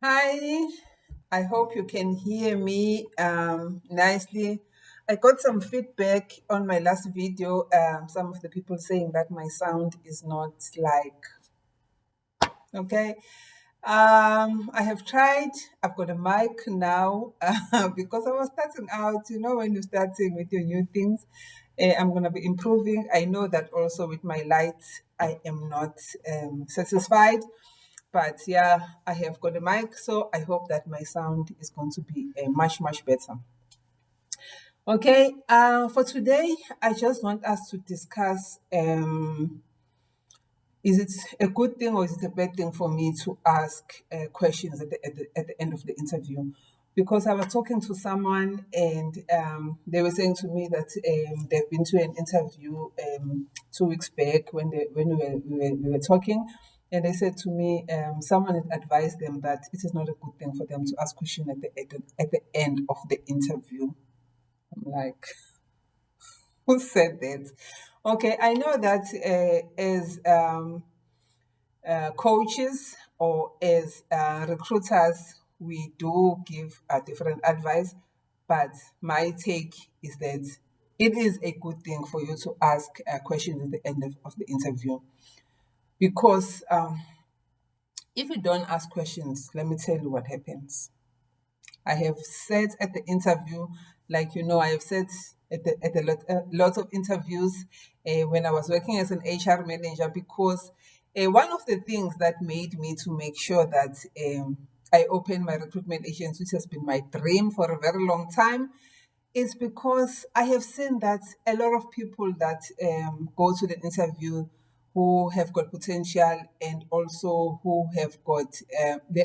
Hi, I hope you can hear me nicely. I got some feedback on my last video. Some of the people saying that my sound is not like okay. I have tried. I've got a mic now because I was starting out. You know, when you're starting with your new things, I'm going to be improving. I know that also with my lights, I am not satisfied. But yeah, I have got a mic, so I hope that my sound is going to be much better. Okay, for today, I just want us to discuss is it a good thing or is it a bad thing for me to ask questions at the end of the interview? Because I was talking to someone and they were saying to me that they've been to an interview 2 weeks back when we were talking, and they said to me someone had advised them that it is not a good thing for them to ask questions at the end of the interview. I'm like, who said that? Okay, I know that as coaches or as recruiters, we do give different advice, but my take is that it is a good thing for you to ask questions at the end of the interview because if you don't ask questions, let me tell you what happens. I have said at the interview, like I have said at a lot of interviews when I was working as an HR manager, because one of the things that made me to make sure that I opened my recruitment agency, which has been my dream for a very long time, is because I have seen that a lot of people that go to the interview who have got potential and also who have got,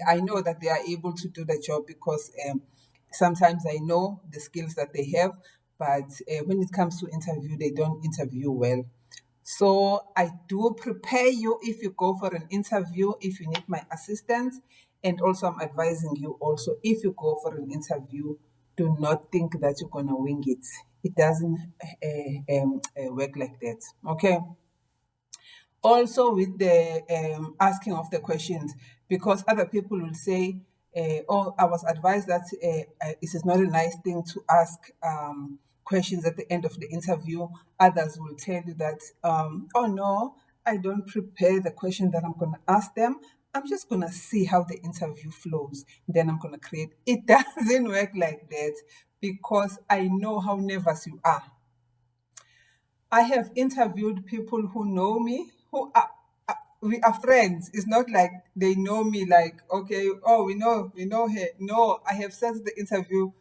I know that they are able to do the job because sometimes I know the skills that they have, but when it comes to interview, they don't interview well. So I do prepare you if you go for an interview, if you need my assistance. And also, I'm advising you also, if you go for an interview, do not think that you're going to wing it. It doesn't work like that. Okay. Also, with the asking of the questions, because other people will say, oh, I was advised that it is not a nice thing to ask questions at the end of the interview. Others will tell you that, oh no, I don't prepare the question that I'm going to ask them. I'm just going to see how the interview flows. Then I'm going to create. It doesn't work like that because I know how nervous you are. I have interviewed people who know me, we are friends. It's not like they know me like, okay, oh, we know her. No, I have set the interview.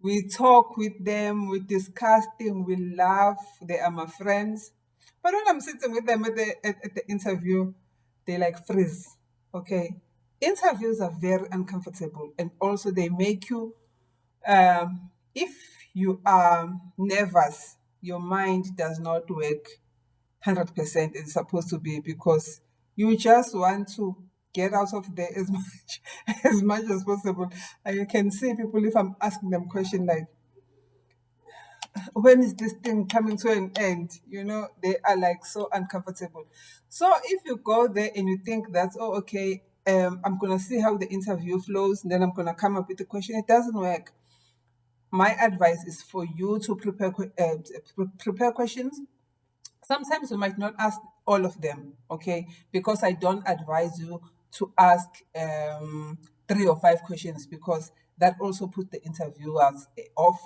We talk with them, we discuss things, we laugh. They are my friends. But when I'm sitting with them at the interview, they like freeze. Okay. Interviews are very uncomfortable and also they make you if you are nervous, your mind does not work 100% it's supposed to be because you just want to get out of there as much as possible. And you can see people if I'm asking them question like, when is this thing coming to an end? They are like so uncomfortable. So if you go there and you think that, oh, okay, I'm gonna see how the interview flows, and then I'm gonna come up with a question, it doesn't work. My advice is for you to prepare questions. Sometimes you might not ask all of them, okay? Because I don't advise you to ask 3 or 5 questions because that also puts the interviewers off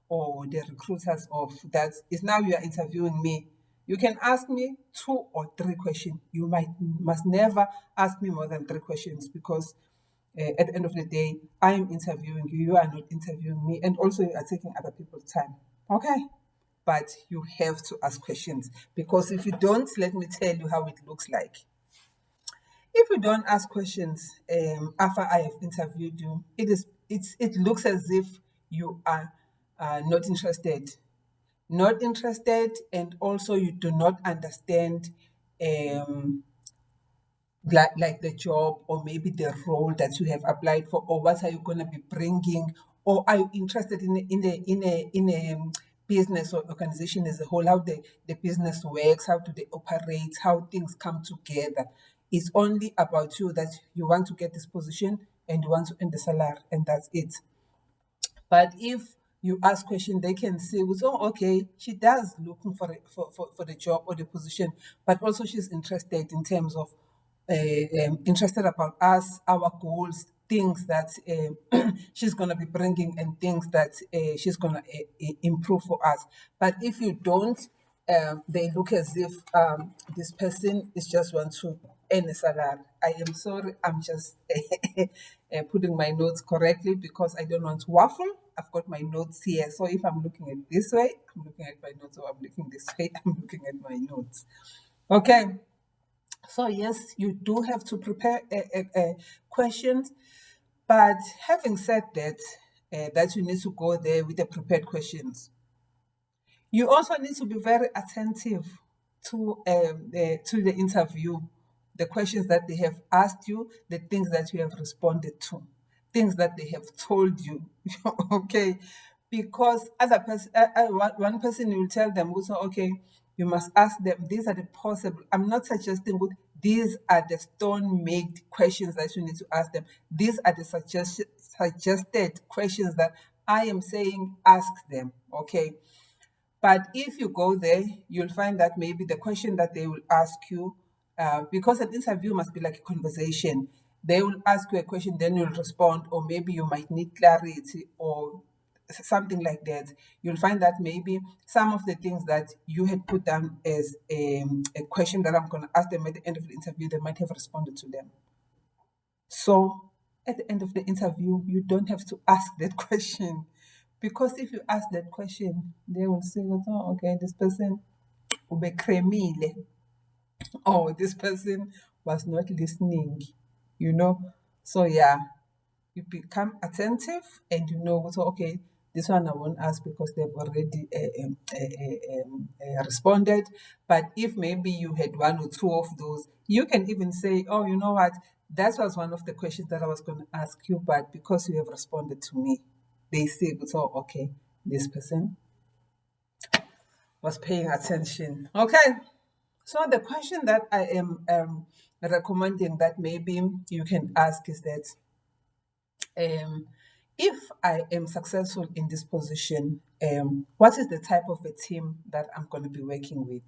or the recruiters off. That is now you are interviewing me. You can ask me 2 or 3 questions. You must never ask me more than 3 questions because at the end of the day, I am interviewing you. You are not interviewing me, and also you are taking other people's time. Okay, but you have to ask questions because if you don't, let me tell you how it looks like. If you don't ask questions after I have interviewed you, it looks as if you are not interested, and also you do not understand um, like the job or maybe the role that you have applied for, or what are you going to be bringing, or are you interested in a business or organization as a whole, how the business works, how do they operate, how things come together. It's only about you, that you want to get this position and you want to earn the salary, and that's it. But if you ask questions, they can say, "Oh, okay, she does looking for the job or the position, but also she's interested in terms of interested about us, our goals, things that she's going to be bringing, and things that she's going to improve for us." But if you don't, they look as if this person is just want to earn a salary. I am sorry, I'm just putting my notes correctly because I don't want to waffle. I've got my notes here. So if I'm looking at this way, I'm looking at my notes, or I'm looking this way, I'm looking at my notes. Okay. So yes, you do have to prepare questions, but having said that, that you need to go there with the prepared questions. You also need to be very attentive to the interview, the questions that they have asked you, the things that you have responded to, things that they have told you. Okay, because other person, one person will tell them also, okay, you must ask them. These are the possible. I'm not suggesting good. These are the stone-made questions that you need to ask them. These are the suggested questions that I am saying ask them. Okay, but if you go there, you'll find that maybe the question that they will ask you, because an interview must be like a conversation, they will ask you a question, then you'll respond, or maybe you might need clarity or something like that. You'll find that maybe some of the things that you had put down as a question that I'm going to ask them at the end of the interview, they might have responded to them. So at the end of the interview, you don't have to ask that question. Because if you ask that question, they will say, "Oh, okay, this person ubekremile," or "this person was not listening," you know. So yeah, you become attentive and you know, so okay, this one I won't ask because they've already responded. But if maybe you had one or two of those, you can even say, "Oh, you know what? That was one of the questions that I was going to ask you, but because you have responded to me," they say, "So okay, this person was paying attention." Okay. So the question that I am recommending that maybe you can ask is that, if I am successful in this position, what is the type of a team that I'm going to be working with?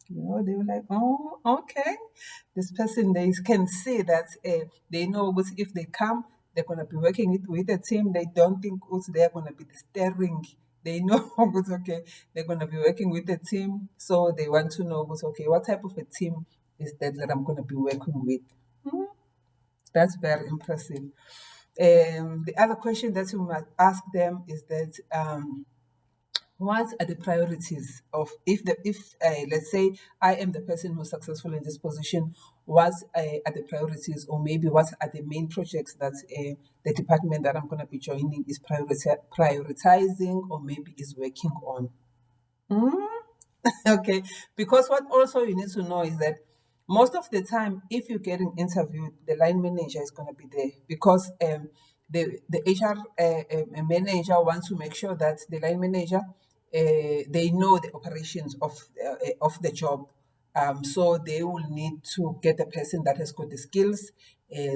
You know, they were like, "Oh, okay." This person, they can see that they know what if they come, they're going to be working with a team. They don't think also they're going to be the steering. They know what's okay. They're going to be working with a team, so they want to know what's okay. What type of a team is that I'm going to be working with? That's very impressive. The other question that you might ask them is that, what are the priorities of, if let's say I am the person who's successful in this position, what are the priorities, or maybe what are the main projects that the department that I'm going to be joining is prioritizing, or maybe is working on? Okay, because what also you need to know is that most of the time, if you're getting interviewed, the line manager is going to be there, because the HR manager wants to make sure that the line manager, they know the operations of the job. So they will need to get a person that has got the skills.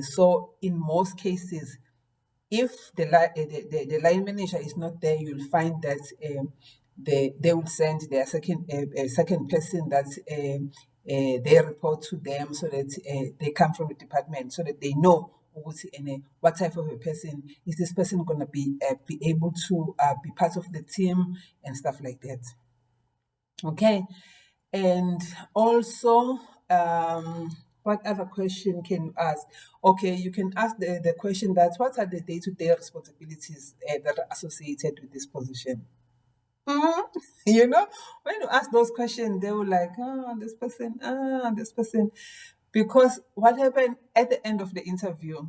So in most cases, if the line manager is not there, you'll find that they will send their second person that they report to them, so that they come from the department, so that they know what type of a person is this person going to be able to be part of the team and stuff like that. Okay, and also, what other question can you ask? Okay, you can ask the question that, what are the day-to-day responsibilities that are associated with this position? Mhm. You know, when you ask those questions, they will like, "Oh, this person, this person," because what happened at the end of the interview,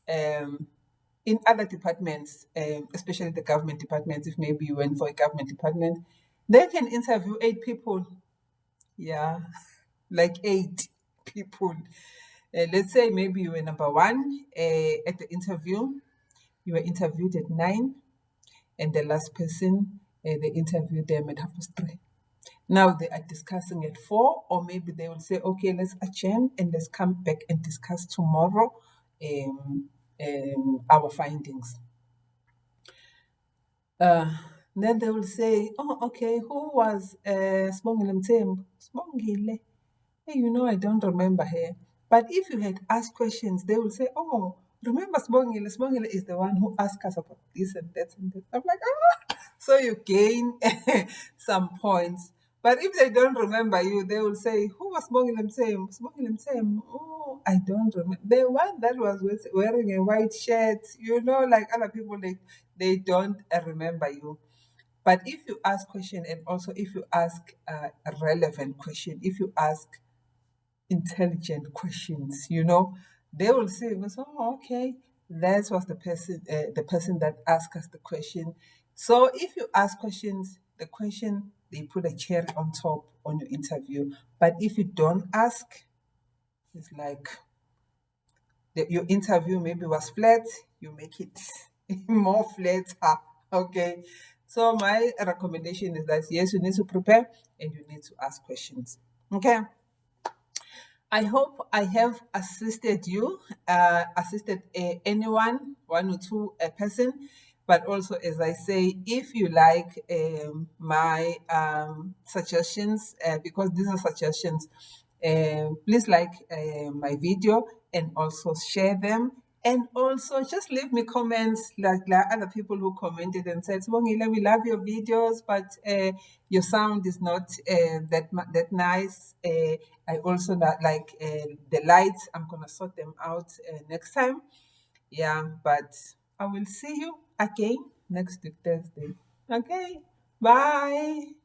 in other departments, especially the government departments, if maybe you went for a government department, they can interview 8 people. Yeah, like 8 people. Let's say maybe you were number one at the interview. You were interviewed at 9, and the last person, they interviewed them at 3:30. Now they are discussing at 4, or maybe they will say, okay, let's adjourn and let's come back and discuss tomorrow um, our findings. Uh, then they will say, oh, okay, who was Sibongile Mthembu? Sibongile. Hey, I don't remember her. But if you had asked questions, they will say, oh, remember Sibongile? Sibongile is the one who asked us about this and that and that. I'm like, ah. So you gain some points. But if they don't remember you, they will say, who was Sibongile Mthembu? Sibongile Mthembu. Oh, I don't remember. The one that was wearing a white shirt, like other people, they don't remember you. But if you ask question, and also if you ask a relevant question, if you ask intelligent questions, they will say, oh, okay, that was the person that asked us the question. So if you ask questions, the question, they put a cherry on top on your interview. But if you don't ask, it's like your interview maybe was flat, you make it more flat. Okay. So my recommendation is that yes, you need to prepare and you need to ask questions. Okay. I hope I have assisted you, assisted anyone, one or two a person. But also, as I say, if you like my suggestions, because these are suggestions, please like my video and also share them. And also just leave me comments like other people who commented and said, Sibongile, we love your videos, but your sound is not that nice. I also like the lights. I'm going to sort them out next time. Yeah, but I will see you again next week, Thursday. Okay, bye.